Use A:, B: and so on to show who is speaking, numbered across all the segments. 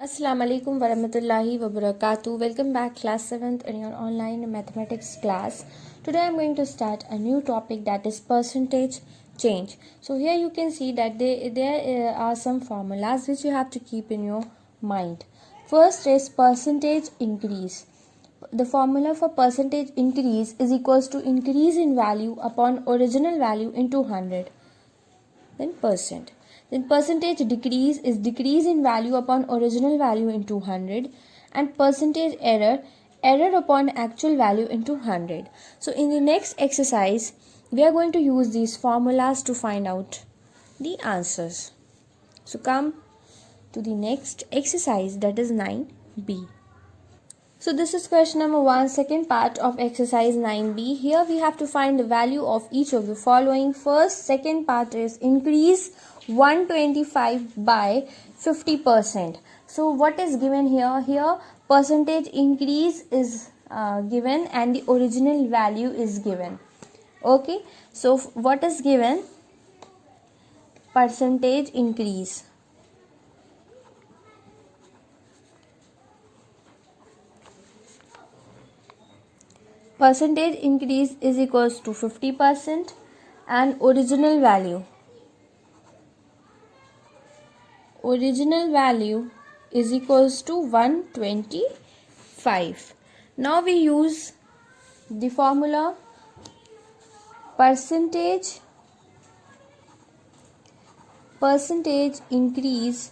A: Assalamu alaikum warahmatullahi wabarakatuh. Welcome back class 7th in your online mathematics class. Today I'm going to start a new topic, that is percentage change. So here you can see that there are some formulas which you have to keep in your mind. First is percentage increase. The formula for percentage increase is equals to increase in value upon original value into 100. Then percent. Then percentage decrease is decrease in value upon original value into 100, and percentage error upon actual value into 100. So in the next exercise we are going to use these formulas to find out the answers. So come to the next exercise, that is 9b. So this is question number 1, second part of exercise 9b. Here we have to find the value of each of the following. First, second part is increase 125 by 50%. So what is given here? Here percentage increase is given and the original value is given. Okay, so what is given? Percentage increase. Percentage increase is equals to 50% and original value. Original value is equals to 125. Now we use the formula percentage increase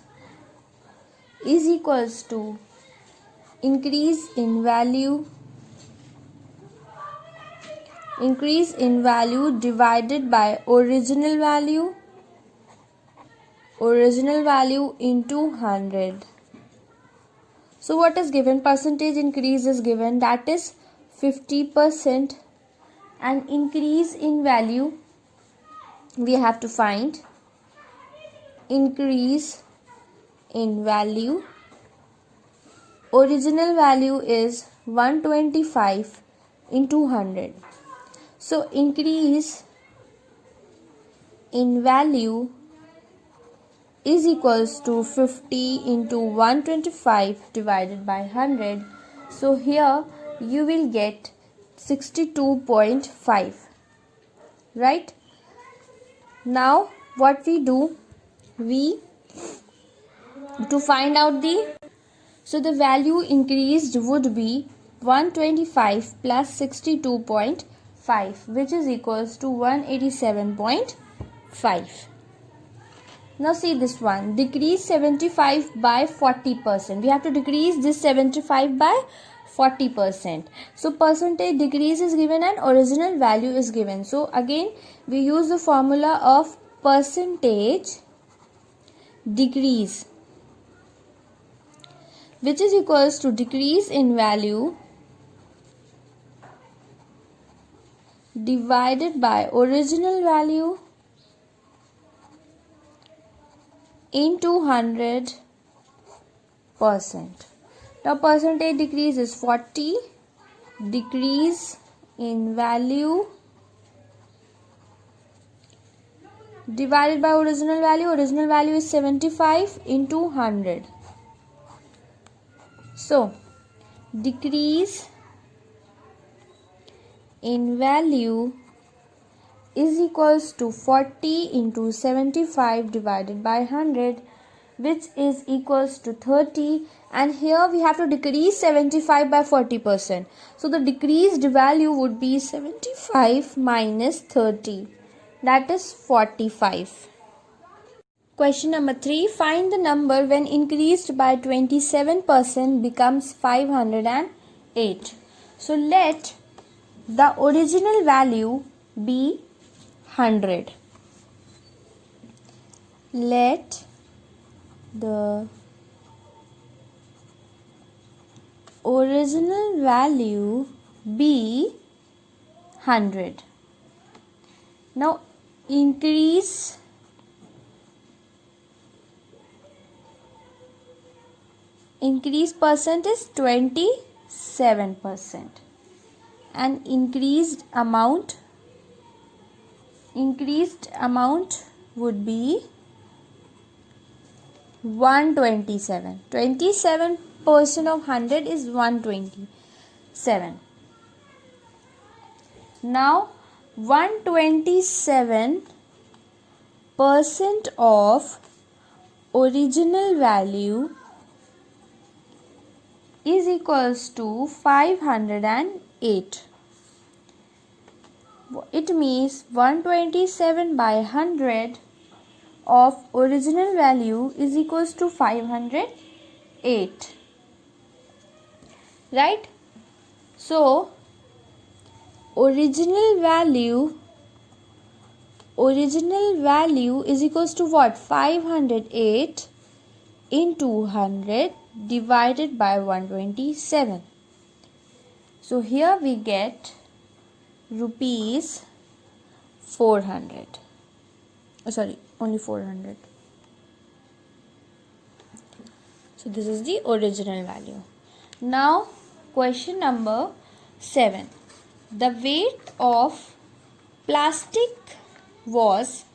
A: is equals to increase in value divided by original value into 100. So what is given? Percentage increase is given, that is 50%, and increase in value we have to find increase in value. Original value is 125 into 100. So increase in value is equals to 50 into 125 divided by 100. So here you will get 62.5. Right? Now what we do? To find out the value increased would be 125 plus 62.5, which is equals to 187.5. Now see this one, decrease 75 by 40%. We have to decrease this 75 by 40%. So percentage decrease is given and original value is given. So again we use the formula of percentage decrease, which is equals to decrease in value divided by original value into 100%. Now percentage decrease is 40, decrease in value divided by original value is 75 into 100. So decrease in value is equals to 40 into 75 divided by 100, which is equals to 30, and here we have to decrease 75 by 40%. So the decreased value would be 75 minus 30, that is 45. Question number 3, find the number when increased by 27% becomes 508. So let the original value be 100. Let the original value be 100. Now increase percent is 27%, and increased amount would be 127. 27% of 100 is 127. Now 127% of original value is equals to 508. It means 127 by 100 of original value is equals to 508. Right? So original value is equals to what? 508 into 100 divided by 127. So here we get rupees 400. Only 400. So this is the original value. Now question number 7. The weight of plastic was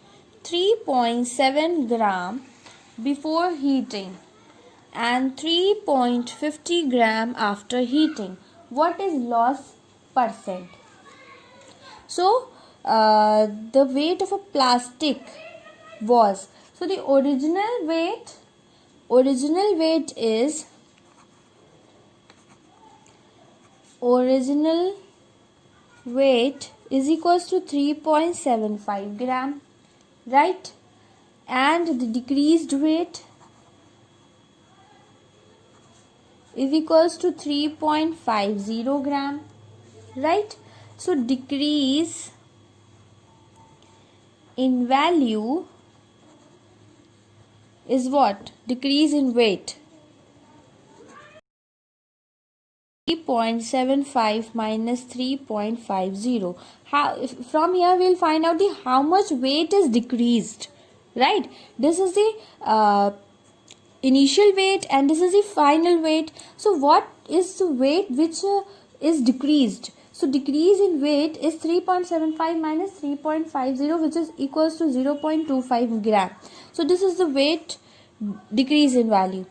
A: 3.7 gram before heating and 3.50 gram after heating. What is loss percent? So the weight of a plastic was, so the original weight is equals to 3.75 gram, right? And the decreased weight is equals to 3.50 gram, right? So decrease in value is what? Decrease in weight. 3.75 minus 3.50. From here we'll find out how much weight is decreased, right? This is the initial weight and this is the final weight. So what is the weight which is decreased? So decrease in weight is 3.75 minus 3.50, which is equals to 0.25 gram. So this is the weight decrease in value.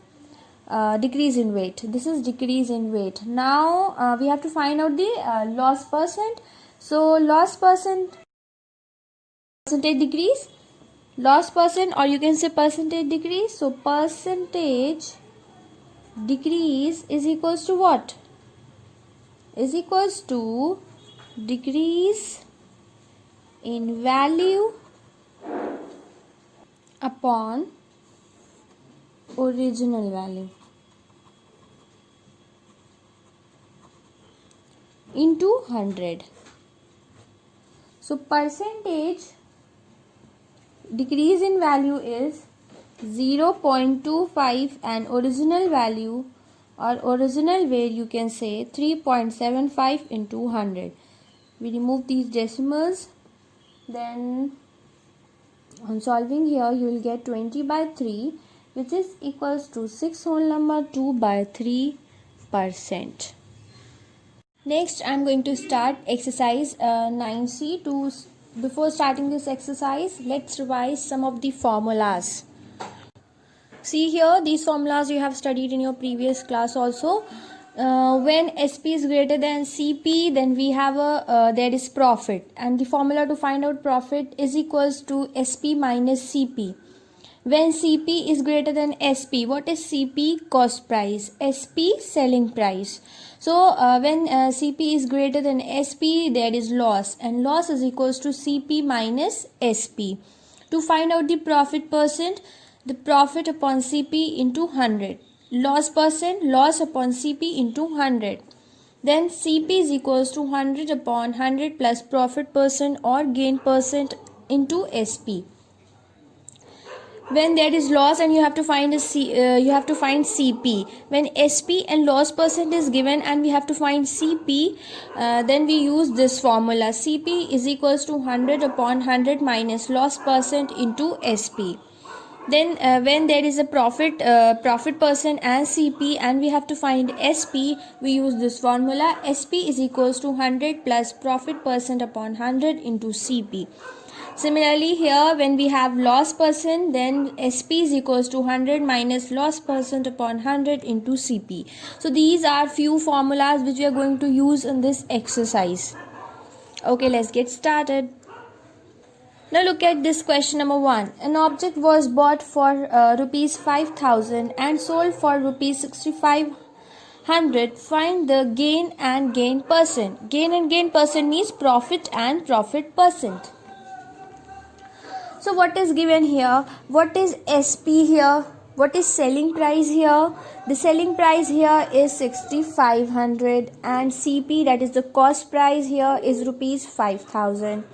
A: Decrease in weight. This is decrease in weight. Now we have to find out the loss percent. So loss percentage decrease, loss percent, or you can say percentage decrease. So percentage decrease is equals to what? Is equals to decrease in value upon original value into 100. So percentage decrease in value is 0.25 and original value or original weight you can say 3.75 into 100. We remove these decimals, then on solving here you will get 20 by 3, which is equals to 6 whole number 2 by 3%. Next I am going to start exercise 9C. Before starting this exercise, let's revise some of the formulas. See here, these formulas you have studied in your previous class also. When SP is greater than CP, then we have there is profit, and the formula to find out profit is equals to SP minus CP. When CP is greater than SP, what is CP? Cost price. SP selling price. So when CP is greater than SP, there is loss, and loss is equals to CP minus SP. To find out the profit percent, the profit upon CP into 100. Loss percent, loss upon CP into 100. Then CP is equals to 100 upon 100 plus profit percent or gain percent into SP. When there is loss and you have to find CP. When SP and loss percent is given and we have to find CP, then we use this formula. CP is equals to 100 upon 100 minus loss percent into SP. Then when there is a profit percent and CP and we have to find SP, we use this formula. SP is equals to 100 plus profit percent upon 100 into CP. Similarly here, when we have loss percent, then SP is equals to 100 minus loss percent upon 100 into CP. So these are few formulas which we are going to use in this exercise. Okay, let's get started. Now look at this question number 1. An object was bought for rupees 5,000 and sold for rupees 6,500. Find the gain and gain percent. Gain and gain percent means profit and profit percent. So what is given here? What is SP here? What is selling price here? The selling price here is 6,500 and CP, that is the cost price here, is rupees 5,000.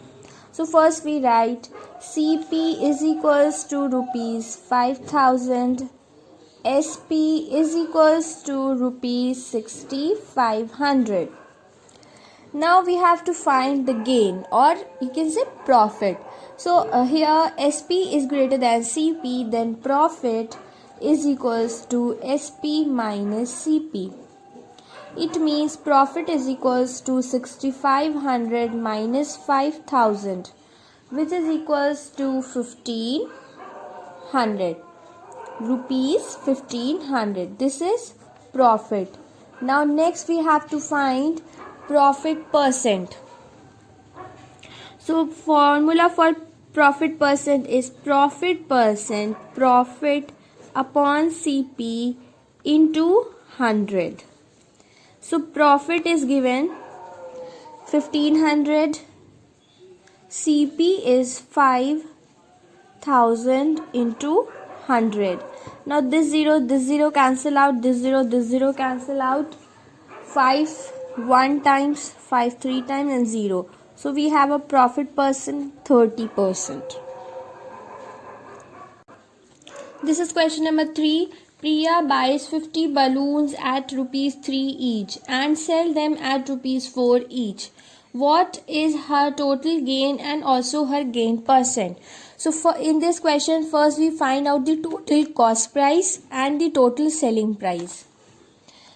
A: So first we write CP is equals to rupees 5,000. SP is equals to rupees 6,500. Now we have to find the gain, or you can say profit. So here SP is greater than CP, then profit is equals to SP minus CP. It means profit is equals to 6,500 minus 5,000, which is equals to 1,500 rupees. 1,500. This is profit. Now next we have to find profit percent. So formula for profit percent is profit percent, profit upon CP into 100. So profit is given 1,500, CP is 5,000 into 100. Now this zero cancel out, this zero cancel out. 5 1 times, 5 3 times, and 0. So we have a profit percent 30%. This is question number 3. Priya buys 50 balloons at rupees 3 each and sell them at rupees 4 each. What is her total gain and also her gain percent? So in this question, first we find out the total cost price and the total selling price.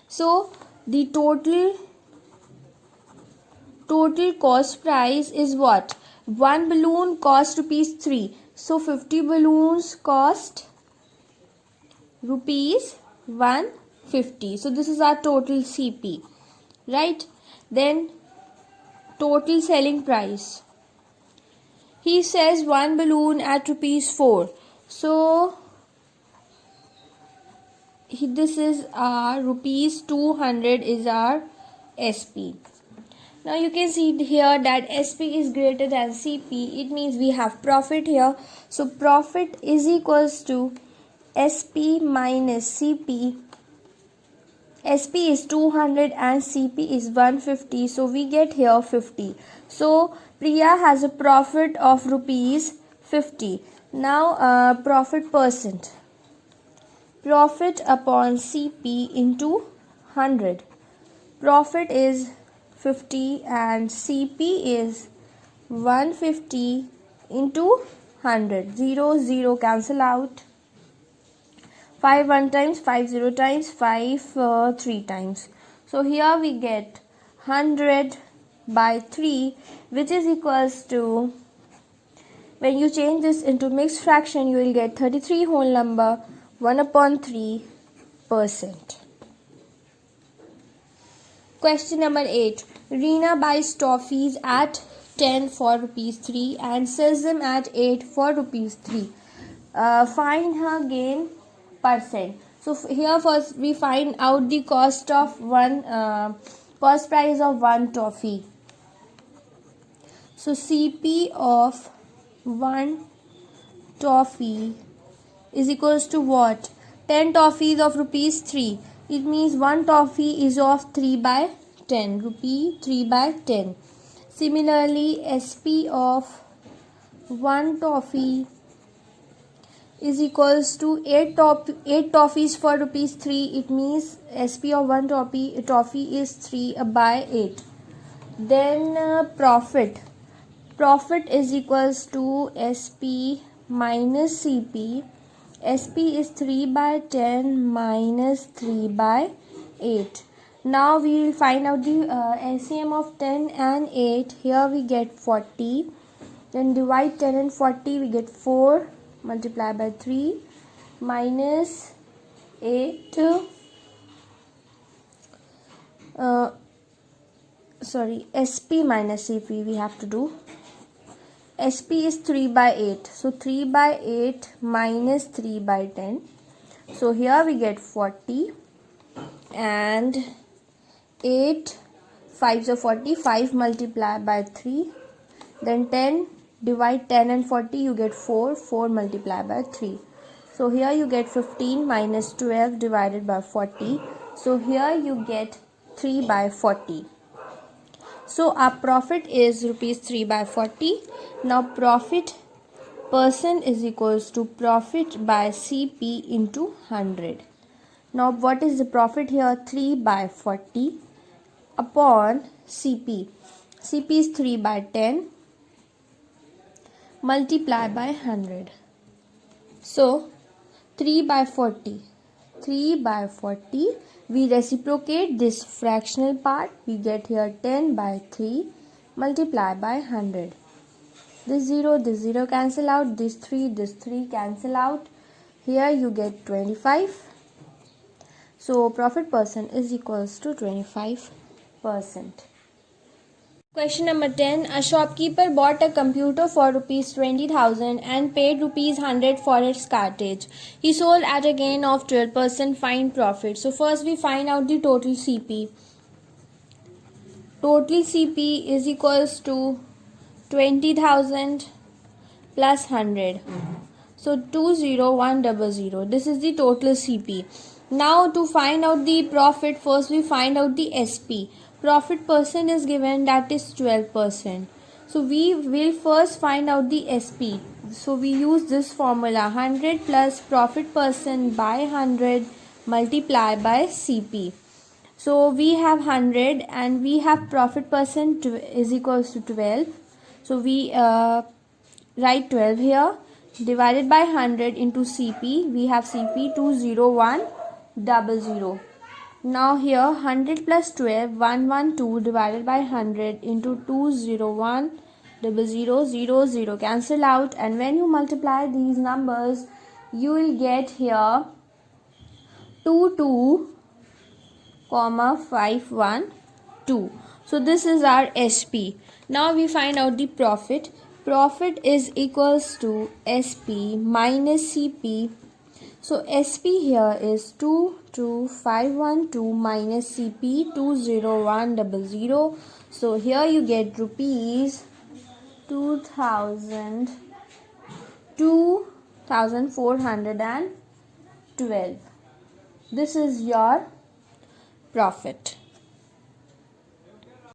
A: So the total cost price is what? One balloon cost rupees 3. So 50 balloons cost rupees 150. So this is our total CP, right? Then total selling price. He says one balloon at rupees 4. So this is our rupees 200 is our SP. Now you can see here that SP is greater than CP. It means we have profit here. So profit is equals to SP minus CP. SP is 200 and CP is 150. So we get here 50. So Priya has a profit of rupees 50. Now profit percent. Profit upon CP into 100. Profit is 50 and CP is 150 into 100. 0 cancel out. 5 1 times, 5 0 times, 5 3 times. So here we get 100 by 3, which is equals to, when you change this into mixed fraction, you will get 33 whole number 1/3%. Question number 8. Reena buys toffees at 10 for rupees 3 and sells them at 8 for rupees 3. Find her gain percent. So here first we find out the cost of cost price of one toffee. So CP of one toffee is equals to what? 10 toffees of rupees 3. It means one toffee is of 3 by 10. Rupee 3 by 10. Similarly, SP of one toffee is equals to 8 toffees for rupees 3. It means SP of one toffee is 3 by 8. Then profit is equals to SP minus CP. SP is 3 by 10 minus 3 by 8. Now we will find out the LCM of 10 and 8. Here we get 40. Then divide 10 and 40, we get 4 multiply by 3 minus 8. SP minus CP we have to do. SP is 3 by 8. So 3 by 8 minus 3 by 10. So here we get 40 and 8 5s are 40. 5 multiply by 3. Then 10, divide 10 and 40, you get 4. 4 multiply by 3. So here you get 15 minus 12 divided by 40. So here you get 3 by 40. So our profit is rupees 3 by 40. Now profit percent is equals to profit by CP into 100. Now what is the profit here? 3 by 40 upon CP. CP is 3 by 10 multiply by 100. So 3 by 40. 3 by 40. We reciprocate this fractional part. We get here 10 by 3 multiply by 100. This 0 cancel out. This 3 cancel out. Here you get 25. So profit percent is equals to 25%. Question number 10. A shopkeeper bought a computer for rupees 20,000 and paid rupees 100 for its cartridge. He sold at a gain of 12%. Find profit. So first we find out the total CP. Total CP is equals to 20,000 plus 100. So 20100. This is the total CP. Now to find out the profit, first we find out the SP. Profit percent is given, that is 12%. So we will first find out the SP. So we use this formula, 100 plus profit percent by 100 multiply by CP. So we have 100 and we have profit percent is equals to 12. So we write 12 here, divided by 100 into CP. We have CP 20100. Now here 100 plus 12 112 divided by 100 into 20100 cancel out, and when you multiply these numbers you will get here 22,512. So this is our SP. Now we find out the profit. Profit is equals to SP minus CP. So SP here is 22,512 minus CP 20100. So here you get rupees 2,412. This is your profit.